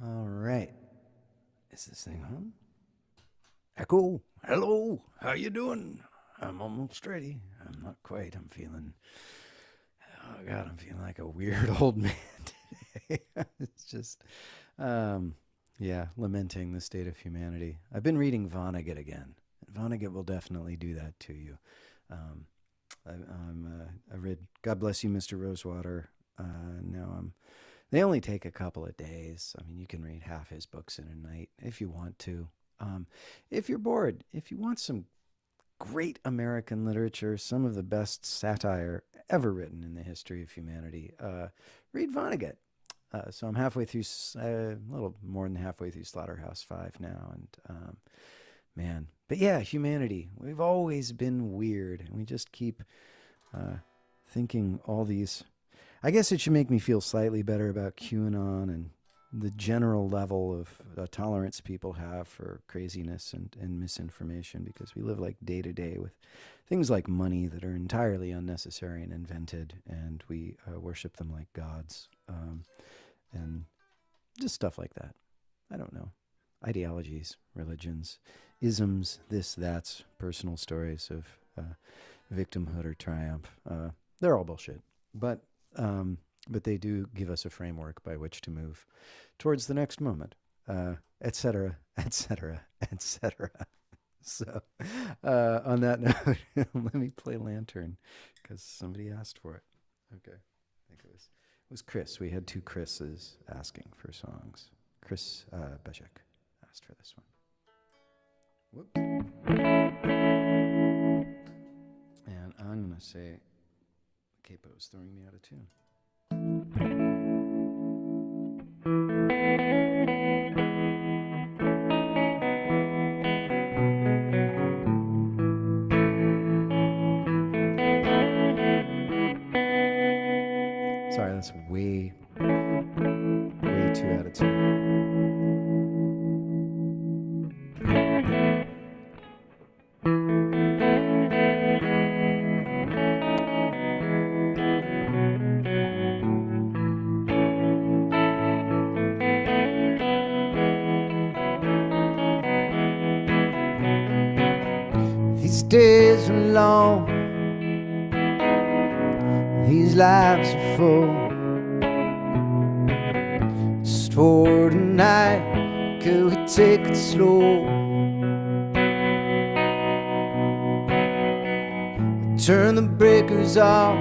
All right. Is this thing on? Echo. Hello. How you doing? I'm almost ready. I'm not quite. I'm feeling... Oh, God, I'm feeling like a weird old man today. It's just... lamenting the state of humanity. I've been reading Vonnegut again. Vonnegut will definitely do that to you. I read God Bless You, Mr. Rosewater. They only take a couple of days. I mean, you can read half his books in a night if you want to. If you're bored, if you want some great American literature, some of the best satire ever written in the history of humanity, read Vonnegut. So I'm halfway through, a little more than halfway through Slaughterhouse-Five now, and man. But yeah, humanity. We've always been weird, and we just keep thinking all these... I guess it should make me feel slightly better about QAnon and the general level of tolerance people have for craziness and misinformation, because we live like day to day with things like money that are entirely unnecessary and invented, and we worship them like gods, and just stuff like that. I don't know. Ideologies, religions, isms, this, that's, personal stories of victimhood or triumph. They're all bullshit. But they do give us a framework by which to move towards the next moment, et cetera, et cetera, et cetera. So on that note, let me play Lantern, because somebody asked for it. Okay. I think it was Chris. We had two Chris's asking for songs. Chris Beshek asked for this one. Whoops. And I'm going to say... Capo's throwing me out of tune. Sorry, that's way too out of tune. These days are long, these lives are full. Just for tonight, could we take it slow? Turn the breakers off,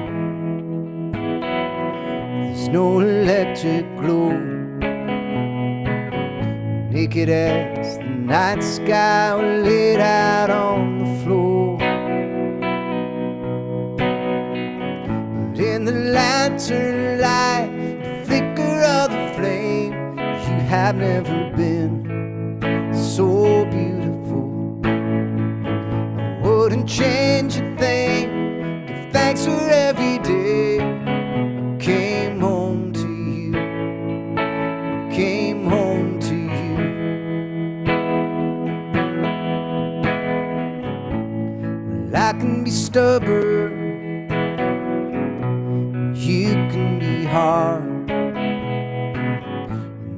there's no electric glow. Naked as the night sky, we're laid out on the floor. But in the lantern light, the flicker of the flame, you have never been so beautiful. I wouldn't change a thing, give thanks for every day. I came home to you, I came home to you. I can be stubborn, you can be hard.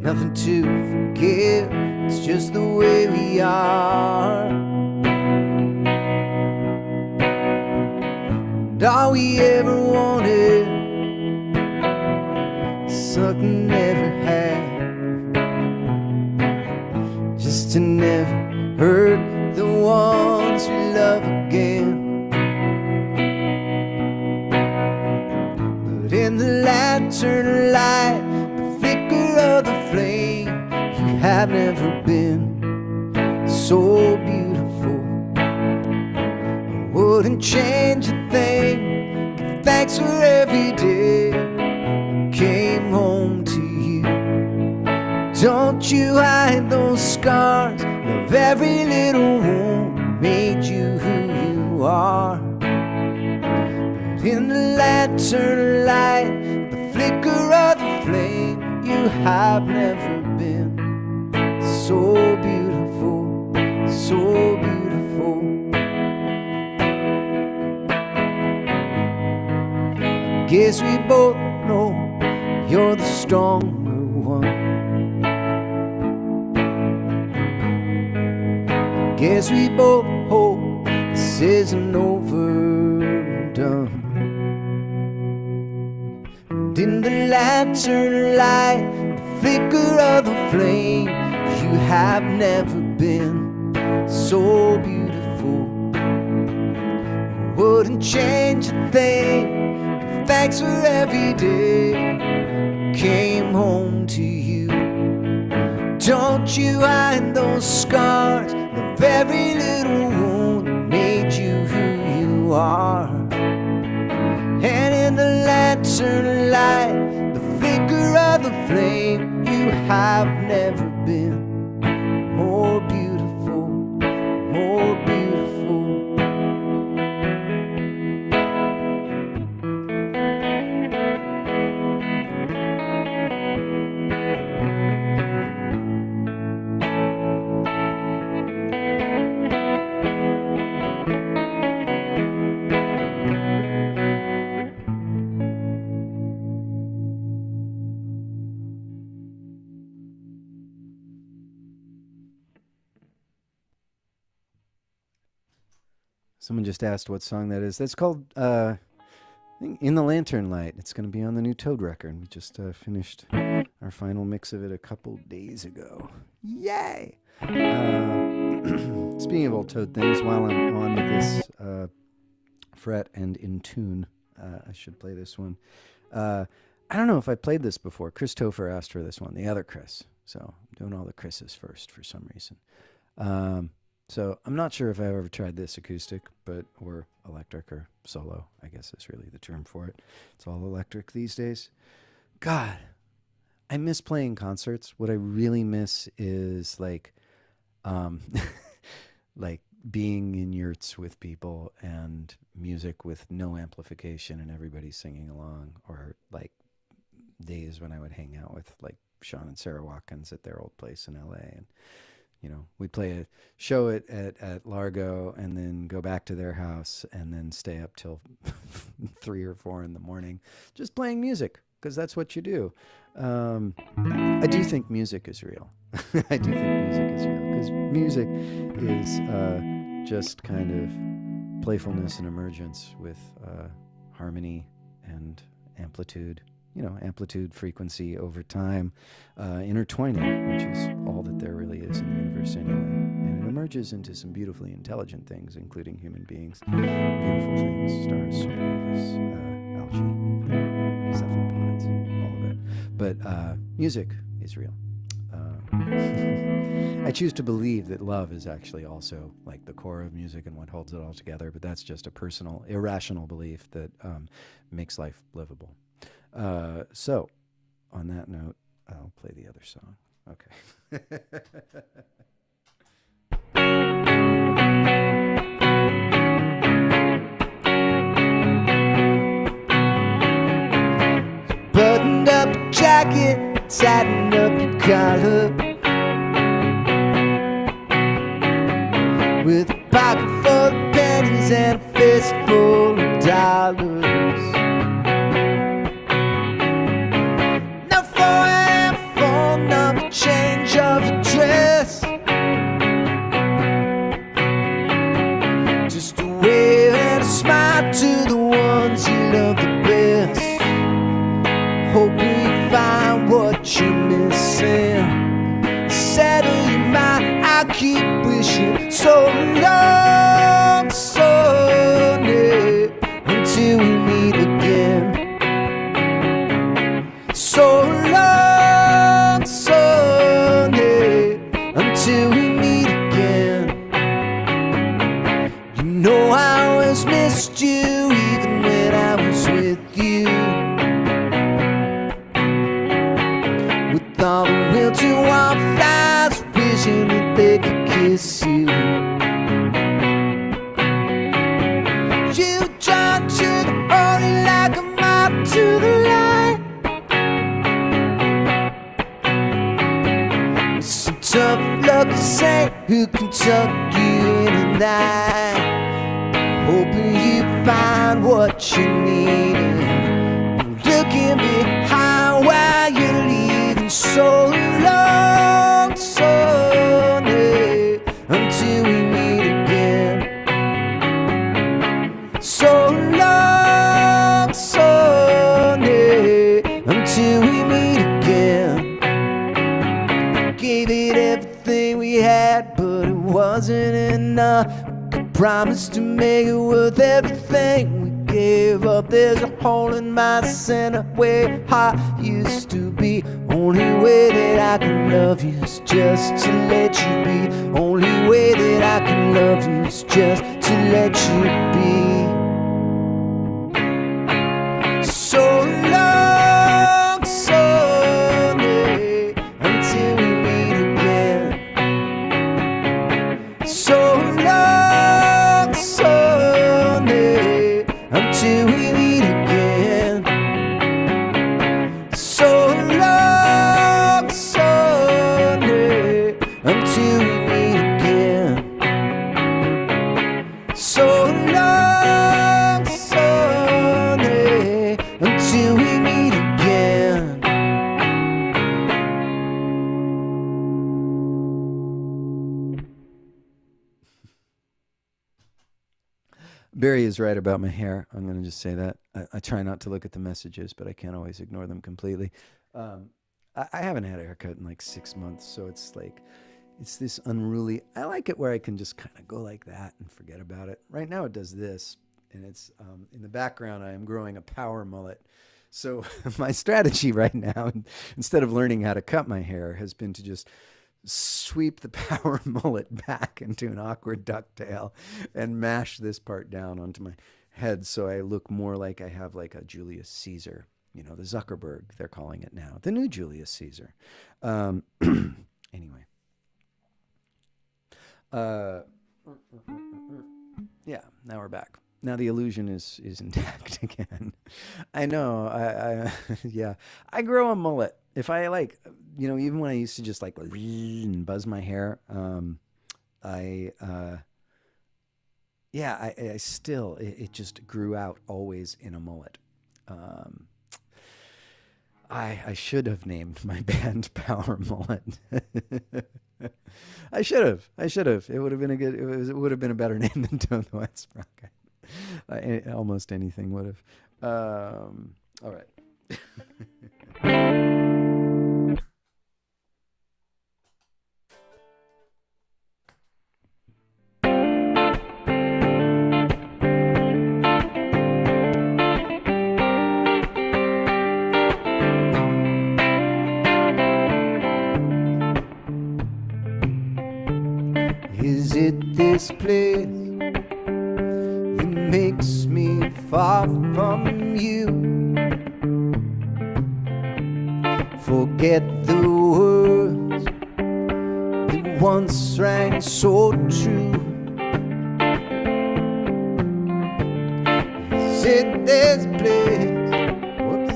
Nothing to forgive, it's just the way we are. And all we ever wanted, something never had, just to never hurt the ones we love again. But in the lantern light, the flicker of the flame, you have never been so beautiful. I wouldn't change a thing, give thanks for every day. I came home to you. Don't you hide those scars, love every little wound that made you who you are. But in the lantern light, the flicker of the flame, you have never been so beautiful, so beautiful. I guess we both know you're the stronger one. Guess we both hope this isn't overdone. And in the lantern light, the flicker of the flame, you have never been so beautiful. Wouldn't change a thing. Thanks for every day came home to you. Don't you hide those scars, the very little wound that made you who you are. And in the lantern light, the flicker of the flame, you have never been more beautiful, more beautiful. Someone just asked what song that is. That's called I think In the Lantern Light. It's going to be on the new Toad record. We just finished our final mix of it a couple days ago. Yay! Speaking of old Toad things, while I'm on this fret and in tune, I should play this one. I don't know if I played this before. Chris Topher asked for this one, the other Chris. So I'm doing all the Chris's first for some reason. So I'm not sure if I've ever tried this acoustic, or electric or solo, I guess is really the term for it. It's all electric these days. God, I miss playing concerts. What I really miss is like being in yurts with people and music with no amplification and everybody singing along, or like days when I would hang out with like Sean and Sarah Watkins at their old place in LA, and you know, we'd play a show at Largo and then go back to their house and then stay up till 3 or 4 in the morning just playing music, because that's what you do. I do think music is real. I do think music is real, because music is just kind of playfulness and emergence with harmony and amplitude. You know, amplitude, frequency over time, intertwining, which is all that there really is in the universe anyway. And it emerges into some beautifully intelligent things, including human beings, beautiful things, stars, supernovas, algae, cephalopods, all of it. But music is real. I choose to believe that love is actually also like the core of music and what holds it all together, but that's just a personal, irrational belief that makes life livable. So, on that note, I'll play the other song. Okay. Buttoned up your jacket, tightened up your collar, with a pocket full of pennies and a fist full of dollars. Change of address, just a wave and a smile to the ones you love the best. Hoping you find what you're missing. Settle your mind, I keep wishing so long, so near, until we meet again. So long, so till we meet again. You know I always missed you, even when I was with you. With all the will to walk flies, wishing that they could kiss you. You drawn to the only like a moth to the light. Some tough lucky saint who can tuck you in at night, hoping you find what you need, looking behind while you're leaving. So long, so near, until we until we meet again. Gave it everything we had, but it wasn't enough. I promised to make it worth everything we gave up. There's a hole in my center where I used to be. Only way that I can love you is just to let you be. Only way that I can love you is just to let you be. So long, Sunday, until we meet again. So long, Sunday, until we meet again. So long, Sunday, until we meet again. So long, Sunday, until we meet again. Barry is right about my hair. I'm going to just say that. I try not to look at the messages, but I can't always ignore them completely. I haven't had a haircut in like 6 months, so it's like, it's this unruly. I like it where I can just kind of go like that and forget about it. Right now it does this, and it's in the background I am growing a power mullet. So my strategy right now, instead of learning how to cut my hair, has been to just sweep the power mullet back into an awkward ducktail and mash this part down onto my head so I look more like I have like a Julius Caesar. You know, the Zuckerberg, they're calling it now. The new Julius Caesar. Anyway. Yeah, now we're back. Now the illusion is intact again. I know. Yeah. I grow a mullet. If I like, you know, even when I used to just like and buzz my hair, I still, it just grew out always in a mullet. I should have named my band Power Mullet. I should have. It would have been it would have been a better name than Toad the Wet Sprocket. Almost anything would have. All right. Is it this place that makes me far from you? Forget the words that once rang so true. Is it this place? Whoops.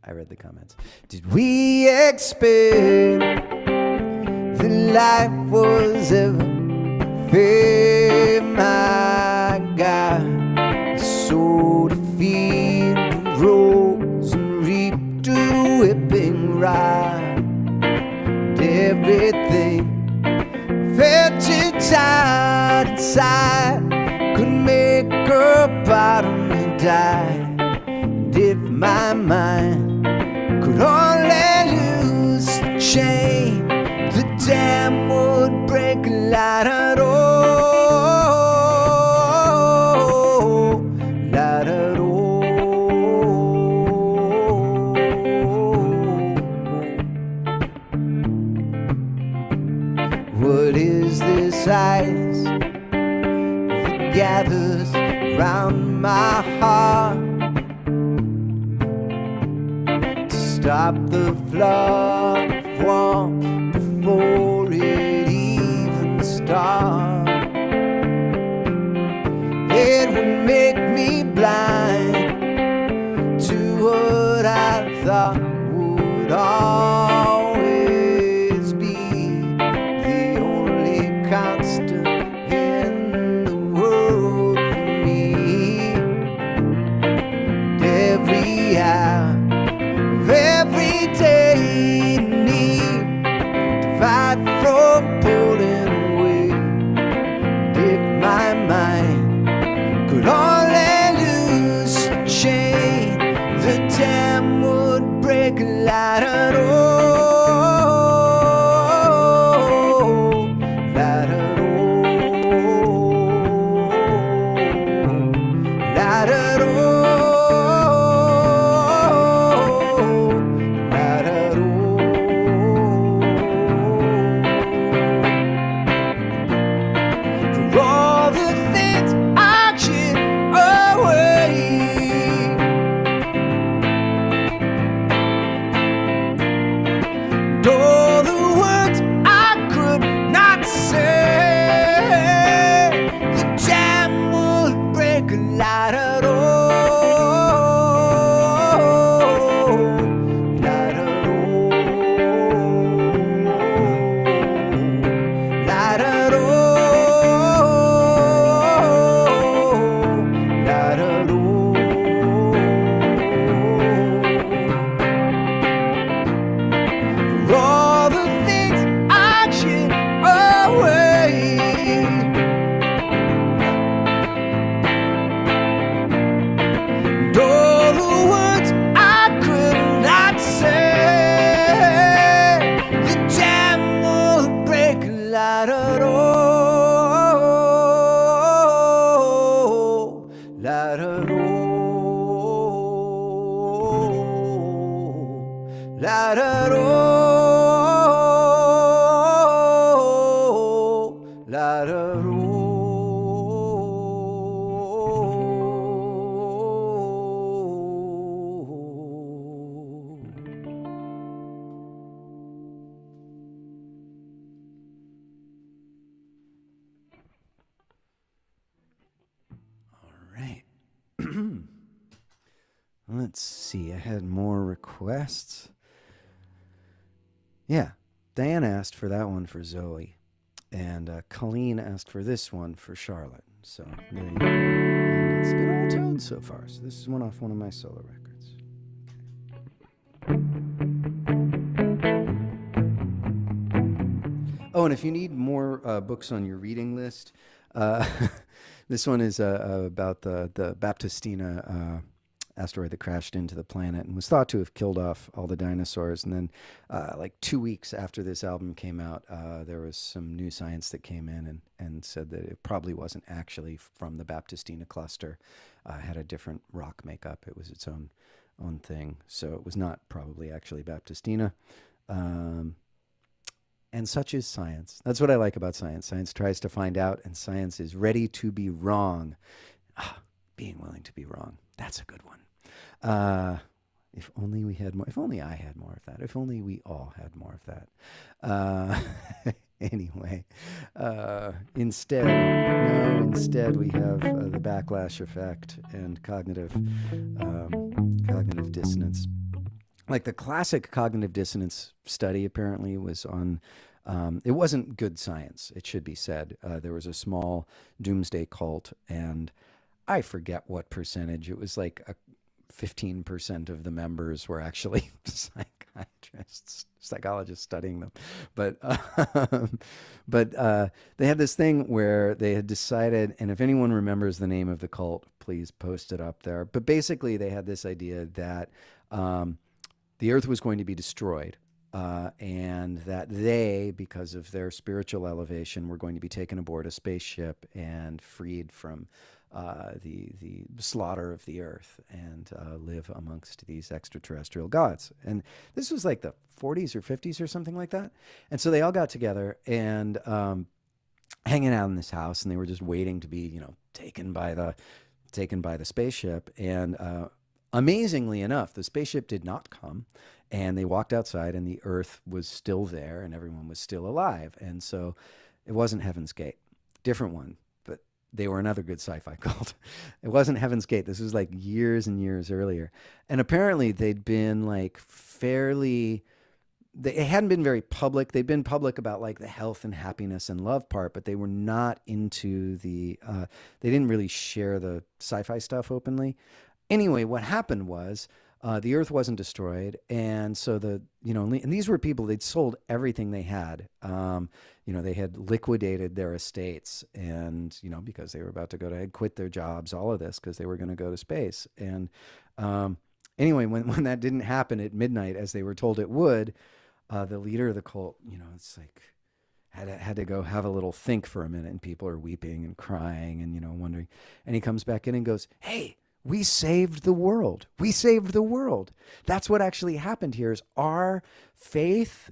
I read the comments. Did we expect that life was ever fair? My God, so to feed the rose and reap the whipping rod, and everything felt too tight inside could make her bottom and die. And if my mind could only lose the chain, the dam would break light at all, light at all. What is this ice that gathers round my heart to stop the flood of warmth before it even starts? It would make me blind to what I thought would always be the only constant in the world for me. And every hour of every day need fight from pulling away. And if my mind could only lose the chain, break a light at all. Light at all. Light at all. Light at all. For all the things I give away, and all the words I could not say, the jam will break a light at all. Light at all. Light at all. Light at all. For all the things I give away, and all the words I could not say, the jam will break a light at all. Light at all. Light at all. Light at all. All right. Let's see. I had more requests. Yeah. Diane asked for that one for Zoe. And Colleen asked for this one for Charlotte. So there you go. And it's been all toned so far. So this is one off one of my solo records. Oh, and if you need more books on your reading list, this one is about the Baptistina asteroid that crashed into the planet and was thought to have killed off all the dinosaurs. And then like 2 weeks after this album came out, there was some new science that came in and said that it probably wasn't actually from the Baptistina cluster. Had a different rock makeup. It was its own thing. So it was not probably actually Baptistina. And such is science. That's what I like about science. Science tries to find out, and science is ready to be wrong. Being willing to be wrong. That's a good one. If only we had more. If only I had more of that. If only we all had more of that. Anyway, instead we have the backlash effect and cognitive dissonance. Like the classic cognitive dissonance study apparently was on, it wasn't good science, it should be said. There was a small doomsday cult, and I forget what percentage. It was like 15% of the members were actually psychiatrists, psychologists studying them. But they had this thing where they had decided, and if anyone remembers the name of the cult, please post it up there. But basically they had this idea that the earth was going to be destroyed, and that they, because of their spiritual elevation, were going to be taken aboard a spaceship and freed from the slaughter of the earth and live amongst these extraterrestrial gods. And this was like the 40s or 50s or something like that. And so they all got together and hanging out in this house, and they were just waiting to be, taken by the spaceship. And amazingly enough, the spaceship did not come, and they walked outside, and the earth was still there, and everyone was still alive. And so it wasn't Heaven's Gate, different one, but they were another good sci-fi cult. It wasn't Heaven's Gate. This was like years and years earlier. And apparently they'd been like fairly, they hadn't been very public. They'd been public about like the health and happiness and love part, but they were not into the, they didn't really share the sci-fi stuff openly. Anyway, what happened was the earth wasn't destroyed. And so and these were people, they'd sold everything they had. They had liquidated their estates and, because they were about to quit their jobs, all of this, because they were going to go to space. And Anyway, when that didn't happen at midnight as they were told it would, the leader of the cult, it's like had to go have a little think for a minute, and people are weeping and crying and wondering, and he comes back in and goes, "Hey, we saved the world. We saved the world." That's what actually happened here. Is our faith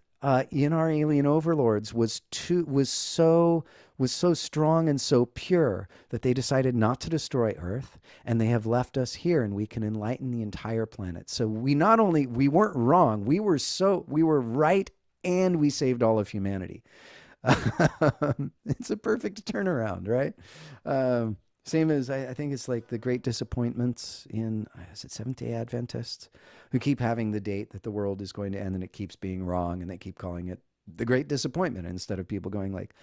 in our alien overlords was so strong and so pure that they decided not to destroy Earth, and they have left us here, and we can enlighten the entire planet. So we weren't wrong. We were right, and we saved all of humanity. It's a perfect turnaround, right? Same as I think it's like the great disappointments in, is it Seventh-day Adventists, who keep having the date that the world is going to end, and it keeps being wrong, and they keep calling it the great disappointment instead of people going like,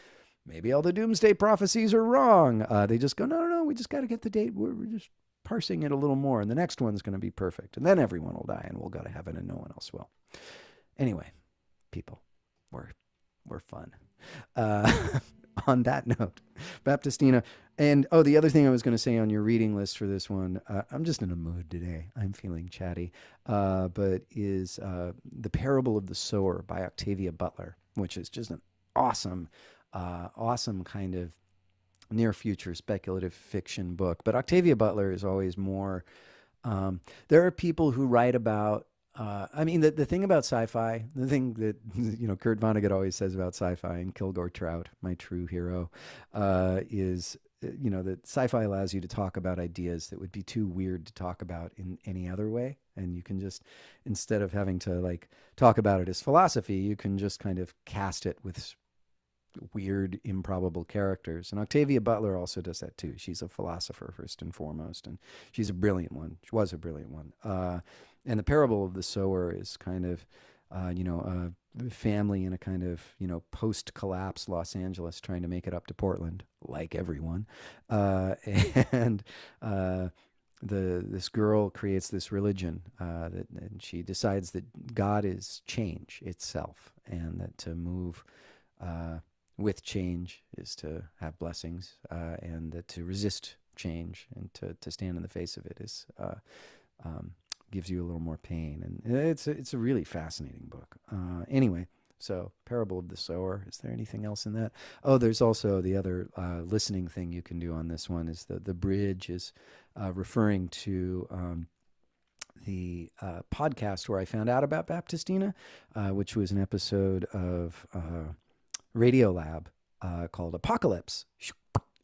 maybe all the doomsday prophecies are wrong. They just go, no, we just got to get the date. We're just parsing it a little more, and the next one's going to be perfect, and then everyone will die, and we'll go to heaven, and no one else will. Anyway, people, we're fun. On that note, Baptistina. And the other thing I was going to say on your reading list for this one, I'm just in a mood today. I'm feeling chatty, but is The Parable of the Sower by Octavia Butler, which is just an awesome kind of near future speculative fiction book. But Octavia Butler is always more, there are people who write about, the thing about sci-fi, the thing that, Kurt Vonnegut always says about sci-fi, and Kilgore Trout, my true hero, is, that sci-fi allows you to talk about ideas that would be too weird to talk about in any other way. And you can just, instead of having to like talk about it as philosophy, you can just kind of cast it with weird, improbable characters. And Octavia Butler also does that too. She's a philosopher first and foremost, and she's a brilliant one. She was a brilliant one. And The Parable of the Sower is kind of, a family in a kind of, post-collapse Los Angeles trying to make it up to Portland, like everyone. And this girl creates this religion, and she decides that God is change itself, and that to move with change is to have blessings, and that to resist change and to stand in the face of it is gives you a little more pain. And it's a really fascinating book. Anyway, so Parable of the Sower. Is there anything else in that? Oh, there's also the other listening thing you can do on this one is the bridge is referring to the podcast where I found out about Baptistina, which was an episode of Radiolab called Apocalypse,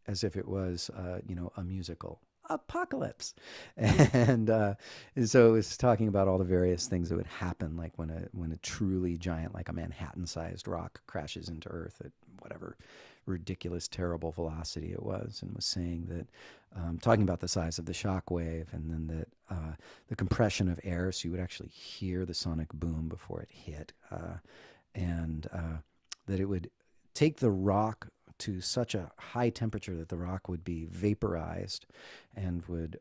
as if it was, a musical. Apocalypse. And so it was talking about all the various things that would happen, like when a truly giant, like a Manhattan-sized rock crashes into Earth at whatever ridiculous, terrible velocity it was, and was saying that, talking about the size of the shock wave, and then that the compression of air, so you would actually hear the sonic boom before it hit, and that it would take the rock to such a high temperature that the rock would be vaporized and would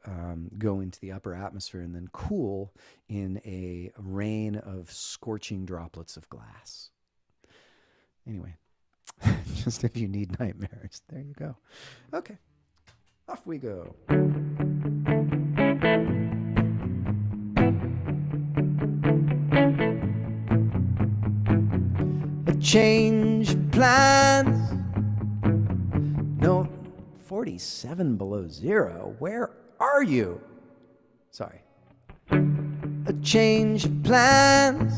go into the upper atmosphere and then cool in a rain of scorching droplets of glass. Anyway, just if you need nightmares, there you go. Okay, off we go. A change of plans. No, 47 below zero. Where are you? Sorry. A change of plans.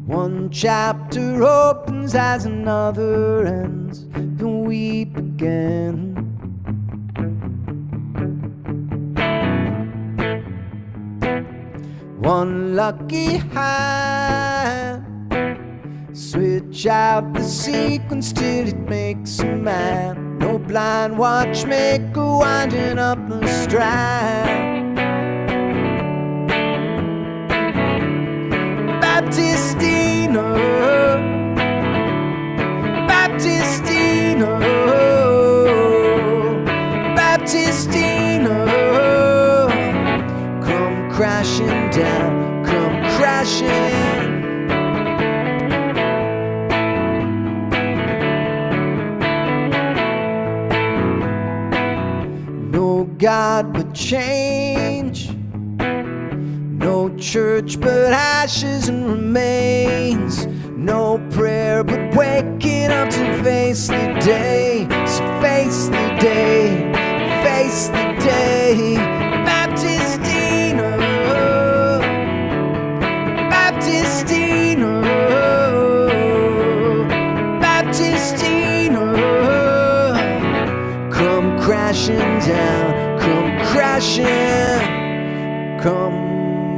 One chapter opens as another ends. And we begin. One lucky hand. Switch out the sequence till it makes a man. No blind watchmaker winding up the strand. Baptistina, Baptistina, Baptistina, come crashing down, come crashing. God but change, No church but ashes and remains. No prayer but waking up to face the day. So face the day, face the day. Baptistina, Baptistina, Baptistina. Come crashing down, come crashing. Come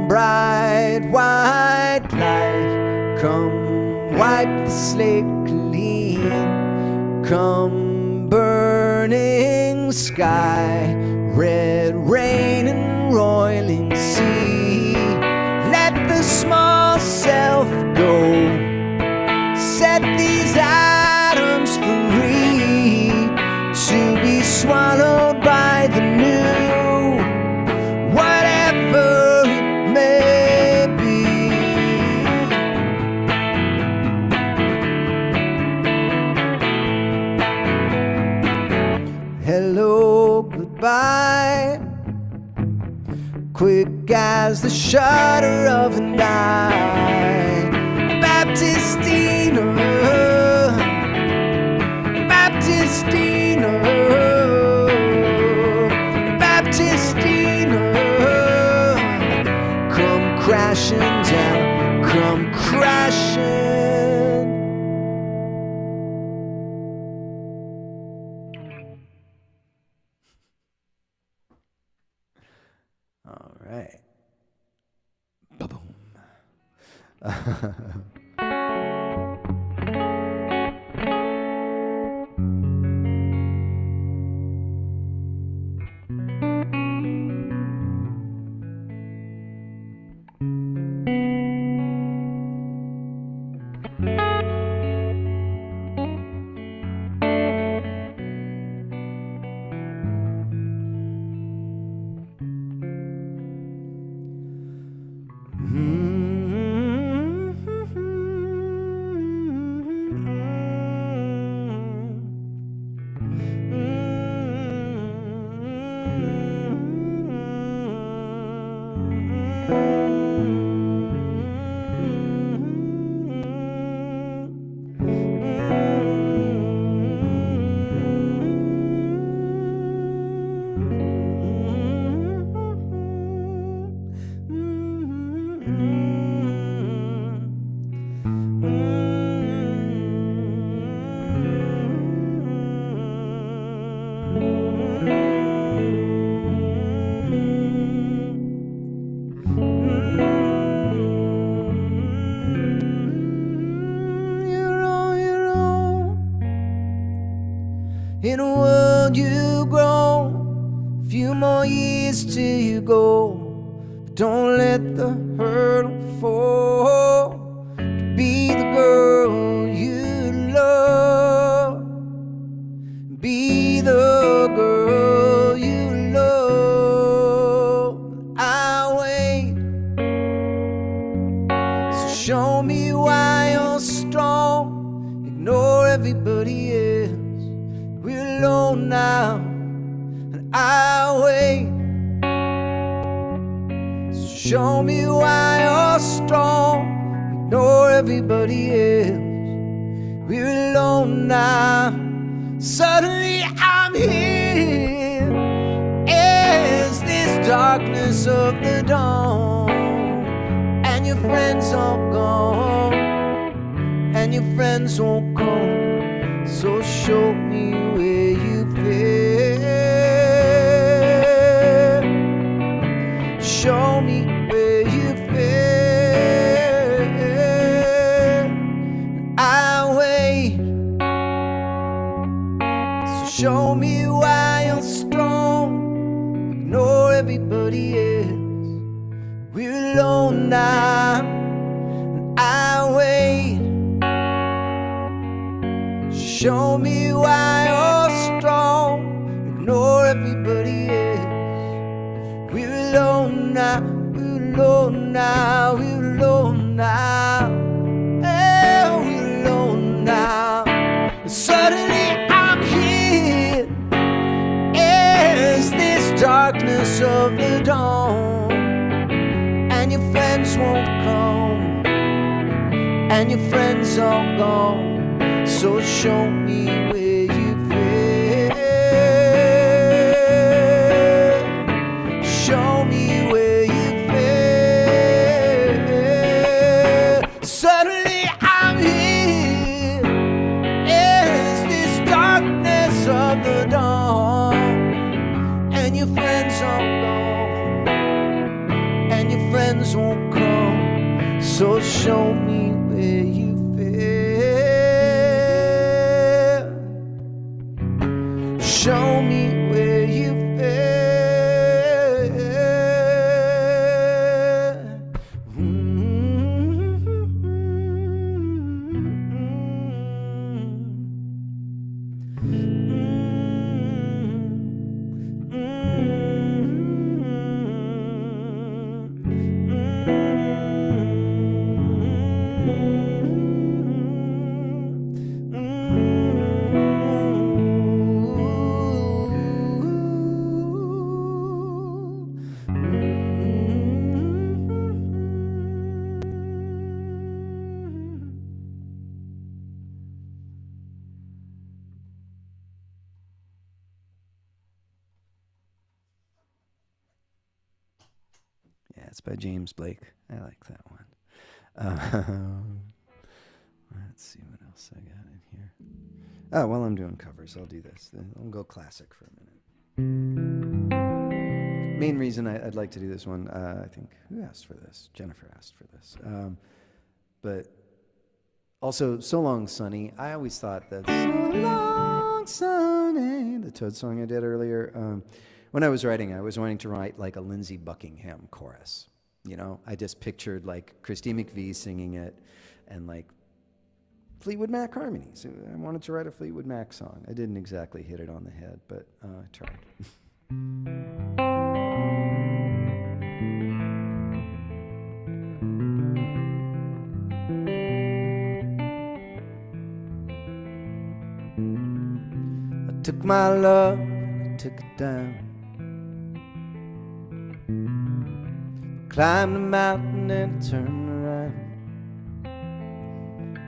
bright white light, come wipe the slate clean. Come burning sky, red rain and roiling sea. Let the small self go, set these atoms free, to be swallowed by the new, whatever it may be. Hello, goodbye, quick as the shudder of the night. Baptistina, Baptistina, Baptistina. Come crashing down, come crashing. All right. Ba-boom. In a world you grow, a few more years till you go. But don't let the hurdle fall to be the girl you love. Be the girl you love. I'll wait, so show me why you're strong. Ignore everybody else. We're alone now, and I'll wait. So show me why you're strong. Ignore everybody else. We're alone now. Suddenly I'm here as this darkness of the dawn, and your friends are gone, and your friends won't come. So show me where you've been. Show me where you've been. I'll wait. So show me why you're strong. Ignore everybody else. We're alone now, and I'll wait. Show me why you're strong. Ignore everybody else. We're alone now. We're alone now. We're alone now. Oh, we're alone now. Suddenly I'm here as this darkness of the dawn, and your friends won't come, and your friends are gone. So show me where you fail. Show me where you fail. Suddenly I'm here. Is this darkness of the dawn, and your friends are gone, and your friends won't come. So show me where you fail. Show me where you fail. Yeah, it's by James Blake. I like that one. Let's see what else I got in here. Oh, while I'm doing covers, I'll do this. I'll go classic for a minute. Main reason I'd like to do this one, I think, who asked for this? Jennifer asked for this. But also, So Long Sunny. I always thought that So Long Sunny, the Toad song I did earlier, when I was writing, I was wanting to write like a Lindsey Buckingham chorus. You know, I just pictured like Christy McVie singing it and like Fleetwood Mac harmonies. I wanted to write a Fleetwood Mac song. I didn't exactly hit it on the head, but I tried. I took my love, I took it down. Climbed a mountain and turned around,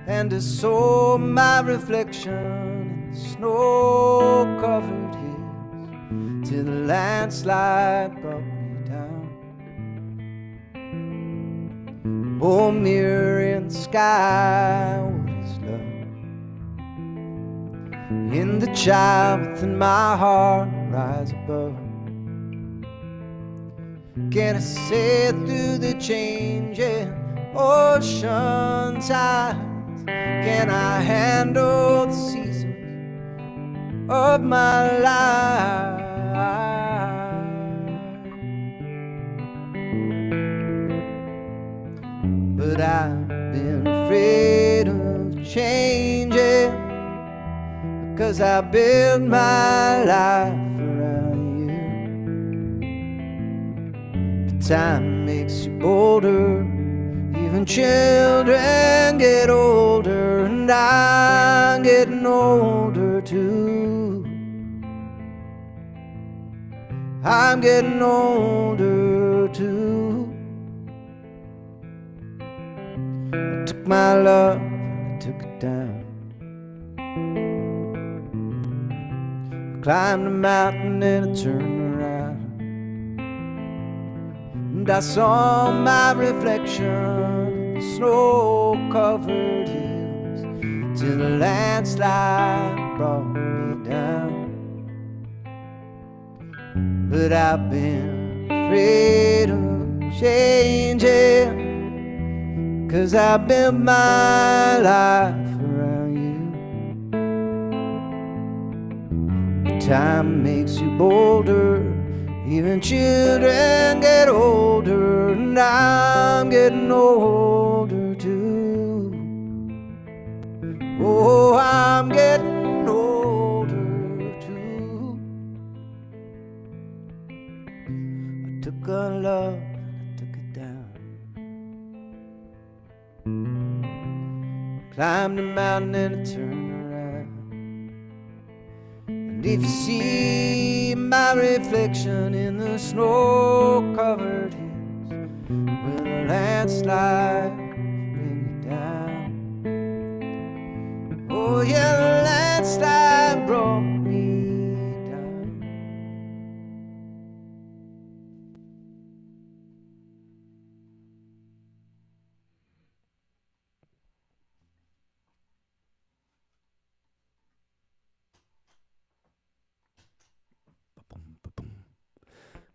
and I saw my reflection in the snow-covered hills, till the landslide brought me down. Oh, mirror in the sky, what is love? In the child within my heart, rise above. Can I sail through the changing ocean tides? Can I handle the seasons of my life? But I've been afraid of changing, because I built my life around you. Time makes you bolder, even children get older, and I'm getting older too. I'm getting older too. I took my love, I took it down. I climbed a mountain and I turned around, and I saw my reflection in the snow-covered hills, till the landslide brought me down. But I've been afraid of changing, 'cause I built my life around you. Time makes you bolder, even children get older, and I'm getting older too. Oh, I'm getting older too. I took a love and I took it down. Climbed a mountain and I turned around, and if you see my reflection in the snow-covered hills, well, the land landslide bring you down. Oh, yeah, landslide brought me down.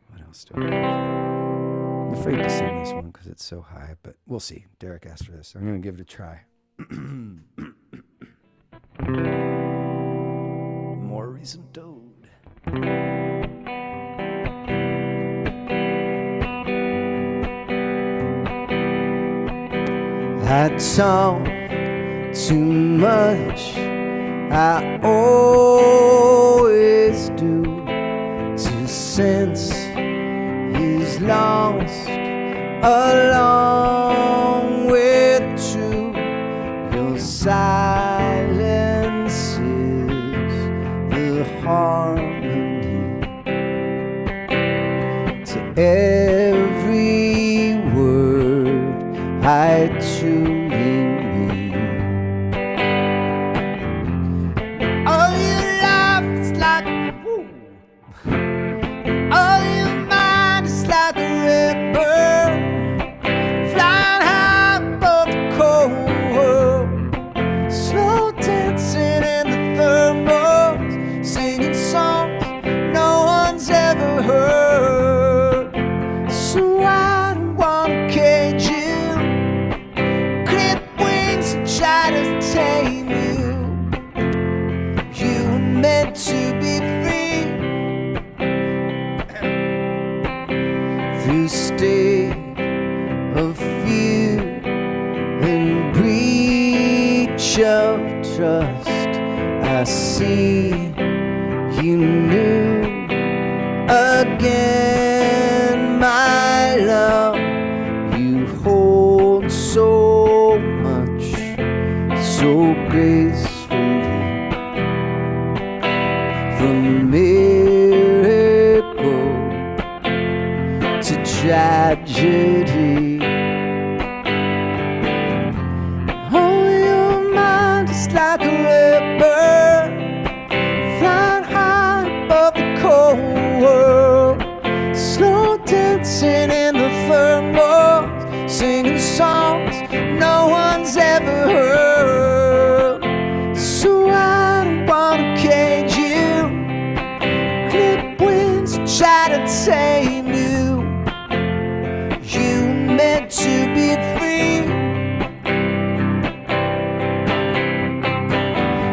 What else do I have? I'm afraid to sing this one because it's so high, but we'll see. Derek asked for this. I'm going to give it a try. More recent Toad. I talk too much, I always do, to sense he's lost along with true. Your silence is the harmony to every word I truly mean. All your life is like woo. All your mind is like a river, flying high above the cold world, slow dancing in the thermals, singing songs no one's ever heard. So I don't wanna cage you, clip wings and try to tame you. You were meant to be free through state of fear and breach of trust. I see you new again, my love. You hold so much, so gracefully, from miracle to tragedy. Oh, your mind is like a river, flying high above the cold world, slow dancing in the thermals, singing songs no one's ever heard. So I don't wanna cage you, clip wings, try to tame you. You meant to be free.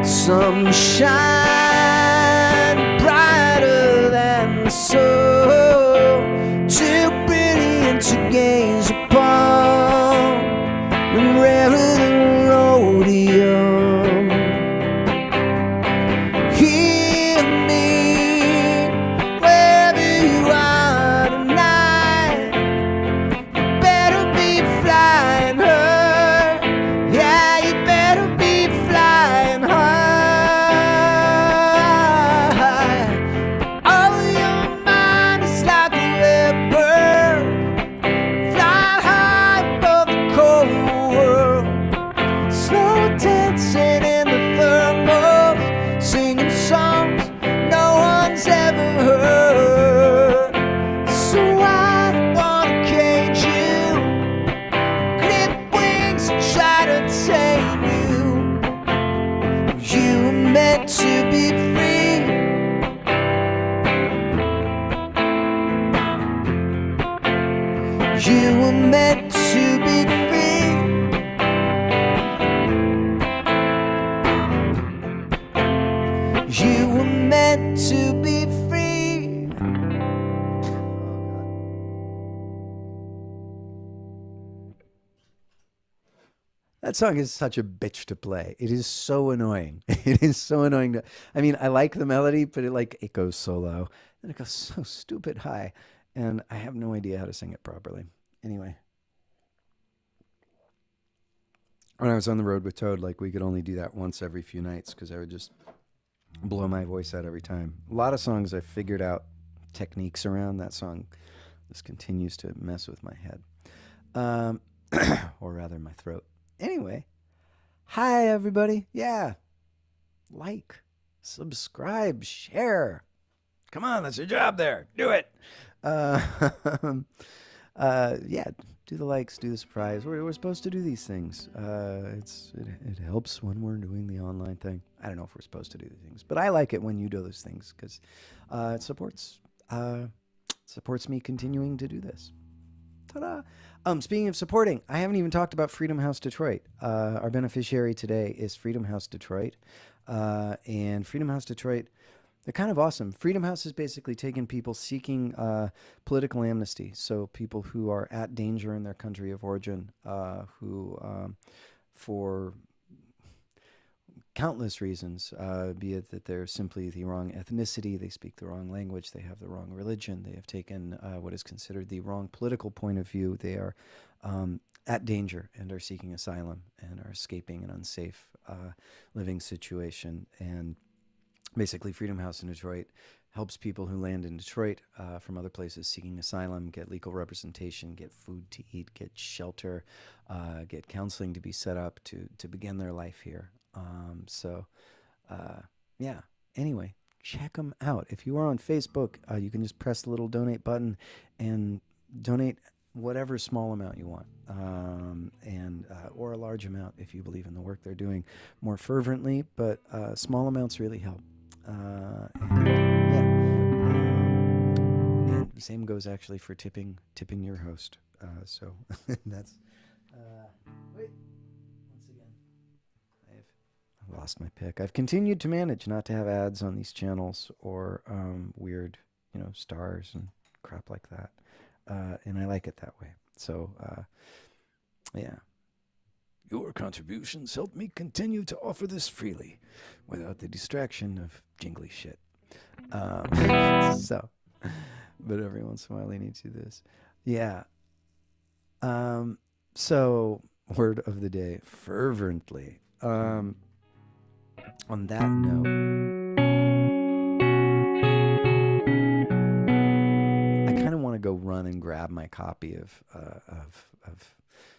Some shine brighter than the sun, too brilliant to gaze upon, and rarer than rhodium. Hear me wherever you are tonight. You better be flying high. Yeah, you better be flying high. Oh, your mind is like a river, flying high above the cold world, slow dancing in the thermals, singing songs no one's ever heard. So I don't wanna cage you, clip wings and try to tame you. You were meant to be free. You were meant to be free. You were meant to be free. That song is such a bitch to play. It is so annoying. It is so annoying to. I mean, I like the melody, but it goes so low, and it goes so stupid high, and I have no idea how to sing it properly. Anyway, when I was on the road with Toad, like we could only do that once every few nights because I would just blow my voice out every time. A lot of songs I figured out techniques around. That song just continues to mess with my head. or rather my throat. Anyway, hi everybody. Yeah, like, subscribe, share. Come on, that's your job there. Do it. Uh, yeah, do the likes, do the surprise. We're supposed to do these things. It helps when we're doing the online thing. I don't know if we're supposed to do these things, but I like it when you do those things because it supports me continuing to do this. Ta-da! Speaking of supporting, I haven't even talked about Freedom House Detroit. Our beneficiary today is Freedom House Detroit, and Freedom House Detroit. They're kind of awesome. Freedom House has basically taken people seeking political amnesty, so people who are at danger in their country of origin, who, for countless reasons, be it that they're simply the wrong ethnicity, they speak the wrong language, they have the wrong religion, they have taken what is considered the wrong political point of view, they are at danger and are seeking asylum and are escaping an unsafe living situation. And basically, Freedom House in Detroit helps people who land in Detroit from other places seeking asylum get legal representation, get food to eat, get shelter, get counseling to be set up to begin their life here. Yeah. Anyway, check them out. If you are on Facebook, you can just press the little donate button and donate whatever small amount you want, or a large amount if you believe in the work they're doing more fervently. But small amounts really help. And the same goes actually for tipping your host. So that's. Wait. Once again, I've lost my pick. I've continued to manage not to have ads on these channels or weird, stars and crap like that. And I like it that way. So, yeah. Your contributions help me continue to offer this freely without the distraction of jingly shit. But every once in a while I need to do this. Yeah. So, word of the day, fervently. On that note, I kind of want to go run and grab my copy of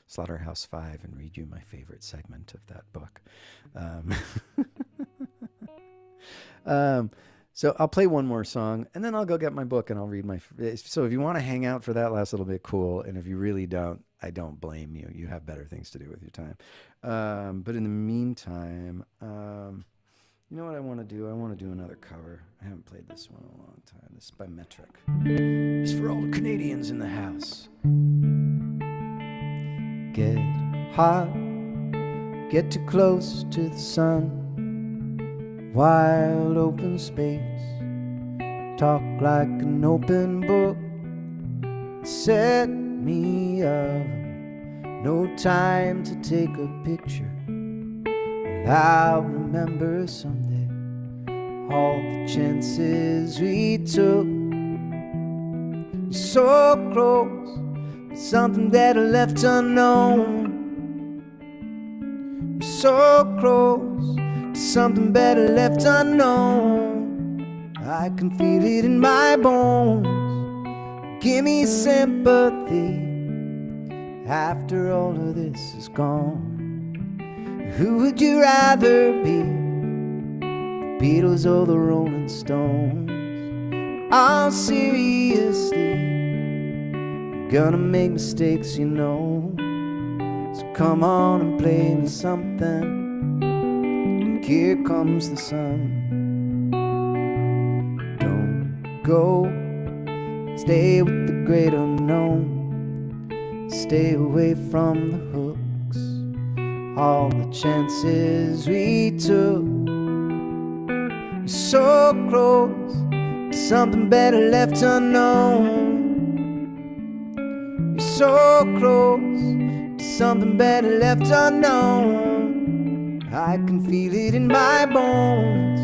Slaughterhouse-Five and read you my favorite segment of that book. So I'll play one more song, and then I'll go get my book, and I'll read my... So if you want to hang out for that last little bit, cool. And if you really don't, I don't blame you. You have better things to do with your time. But in the meantime, you know what I want to do? I want to do another cover. I haven't played this one in a long time. This is by Metric. It's for all the Canadians in the house. Get hot, get too close to the sun. Wild open space, talk like an open book. Set me up, no time to take a picture. And I'll remember someday all the chances we took. So close, but something better left unknown. So close, something better left unknown. I can feel it in my bones. Give me sympathy after all of this is gone. Who would you rather be, the Beatles or the Rolling Stones? All seriously, you're gonna make mistakes, you know. So come on and play me something. Here comes the sun. Don't go, stay with the great unknown. Stay away from the hooks, all the chances we took. So close to something better left unknown. You're so close to something better left unknown. I can feel it in my bones.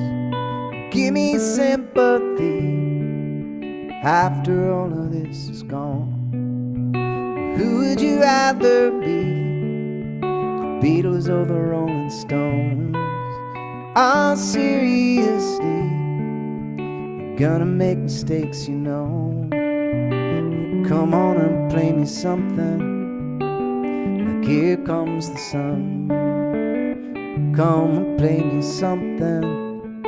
Give me sympathy after all of this is gone. Who would you rather be, the Beatles or the Rolling Stones? Oh, seriously, you're gonna make mistakes, you know. Come on and play me something. here comes the sun. Come and play me something.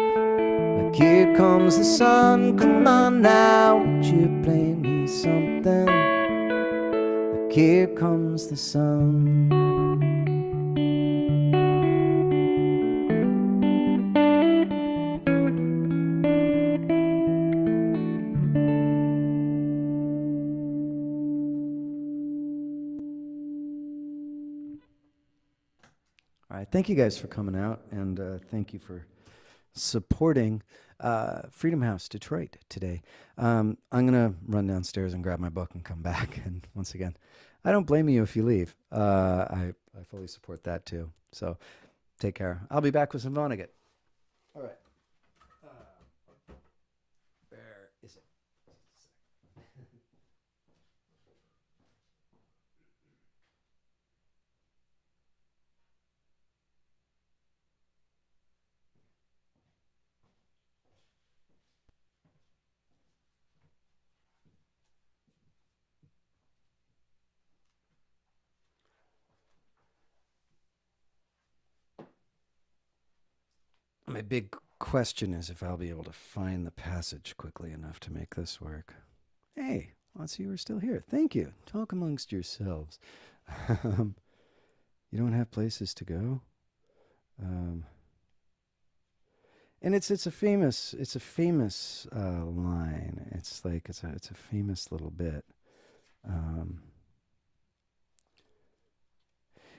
Like here comes the sun. Come on now, would you play me something? Like here comes the sun. All right, thank you guys for coming out, and thank you for supporting Freedom House Detroit today. I'm going to run downstairs and grab my book and come back. And once again, I don't blame you if you leave. I fully support that too. So take care. I'll be back with some Vonnegut. All right. Where is it? My big question is if I'll be able to find the passage quickly enough to make this work. Hey, lots of you are still here. Thank you. Talk amongst yourselves. You don't have places to go? And it's a famous line. It's like it's a famous little bit.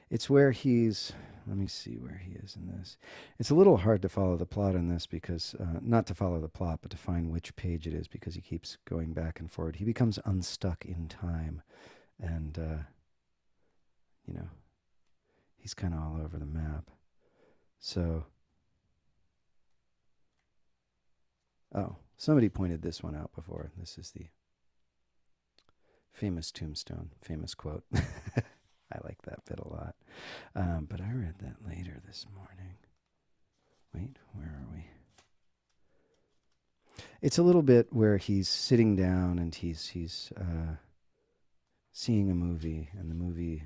It's where he's. Let me see where he is in this. It's a little hard to follow the plot in this because not to follow the plot, but to find which page it is because he keeps going back and forward. He becomes unstuck in time, and you know, he's kind of all over the map. So. Oh, somebody pointed this one out before. This is the famous tombstone, famous quote. I like that bit a lot. But I read that later this morning. Wait, where are we? It's a little bit where he's sitting down and he's seeing a movie, and the movie,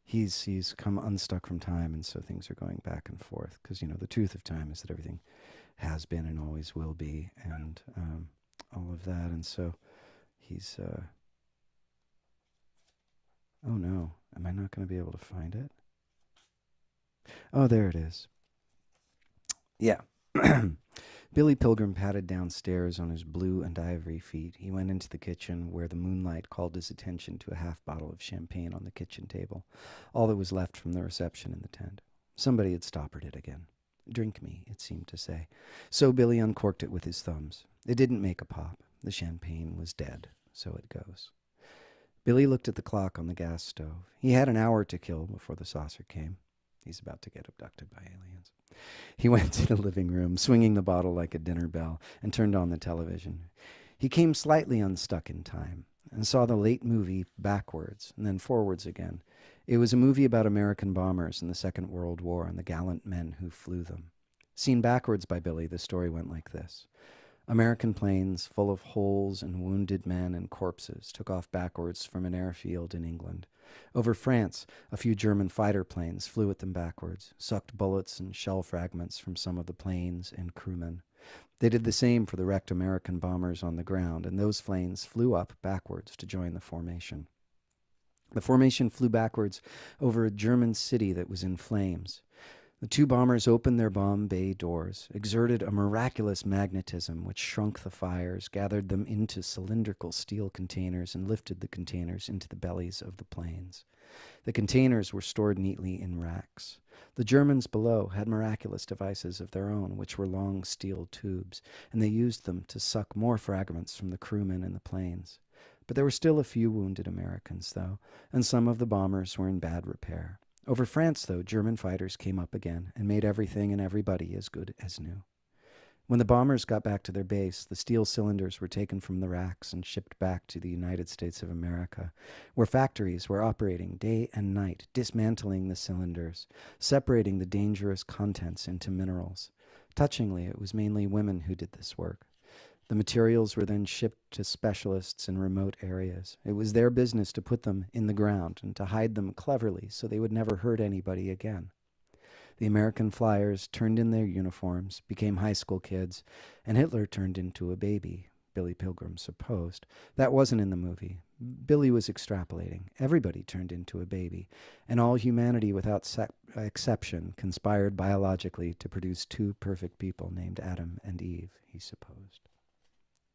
he's come unstuck from time, and so things are going back and forth. Because, you know, the truth of time is that everything has been and always will be, and all of that. And so he's... oh no, am I not going to be able to find it? Oh, there it is. Yeah. Billy Pilgrim padded downstairs on his blue and ivory feet. He went into the kitchen, where the moonlight called his attention to a half bottle of champagne on the kitchen table, all that was left from the reception in the tent. Somebody had stoppered it again. Drink me, it seemed to say. So Billy uncorked it with his thumbs. It didn't make a pop. The champagne was dead. So it goes. Billy looked at the clock on the gas stove. He had an hour to kill before the saucer came. He's about to get abducted by aliens. He went to the living room, swinging the bottle like a dinner bell, and turned on the television. He came slightly unstuck in time and saw the late movie backwards and then forwards again. It was a movie about American bombers in the Second World War and the gallant men who flew them. Seen backwards by Billy, the story went like this. American planes full of holes and wounded men and corpses took off backwards from an airfield in England. Over France, a few German fighter planes flew at them backwards, sucked bullets and shell fragments from some of the planes and crewmen. They did the same for the wrecked American bombers on the ground, and those planes flew up backwards to join the formation. The formation flew backwards over a German city that was in flames. The two bombers opened their bomb bay doors, exerted a miraculous magnetism which shrunk the fires, gathered them into cylindrical steel containers, and lifted the containers into the bellies of the planes. The containers were stored neatly in racks. The Germans below had miraculous devices of their own, which were long steel tubes, and they used them to suck more fragments from the crewmen in the planes. But there were still a few wounded Americans, though, and some of the bombers were in bad repair. Over France, though, German fighters came up again and made everything and everybody as good as new. When the bombers got back to their base, the steel cylinders were taken from the racks and shipped back to the United States of America, where factories were operating day and night, dismantling the cylinders, separating the dangerous contents into minerals. Touchingly, it was mainly women who did this work. The materials were then shipped to specialists in remote areas. It was their business to put them in the ground and to hide them cleverly so they would never hurt anybody again. The American flyers turned in their uniforms, became high school kids, and Hitler turned into a baby, Billy Pilgrim supposed. That wasn't in the movie. Billy was extrapolating. Everybody turned into a baby, and all humanity without exception conspired biologically to produce two perfect people named Adam and Eve, he supposed.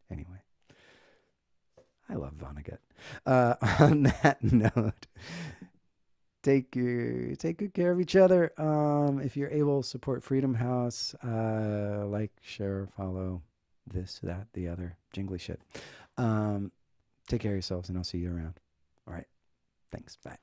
Anyway, I love Vonnegut. On that note, take good care of each other. If you're able, support Freedom House. Like, share, follow, this, that, the other, jingly shit. Take care of yourselves, and I'll see you around. All right. Thanks. Bye.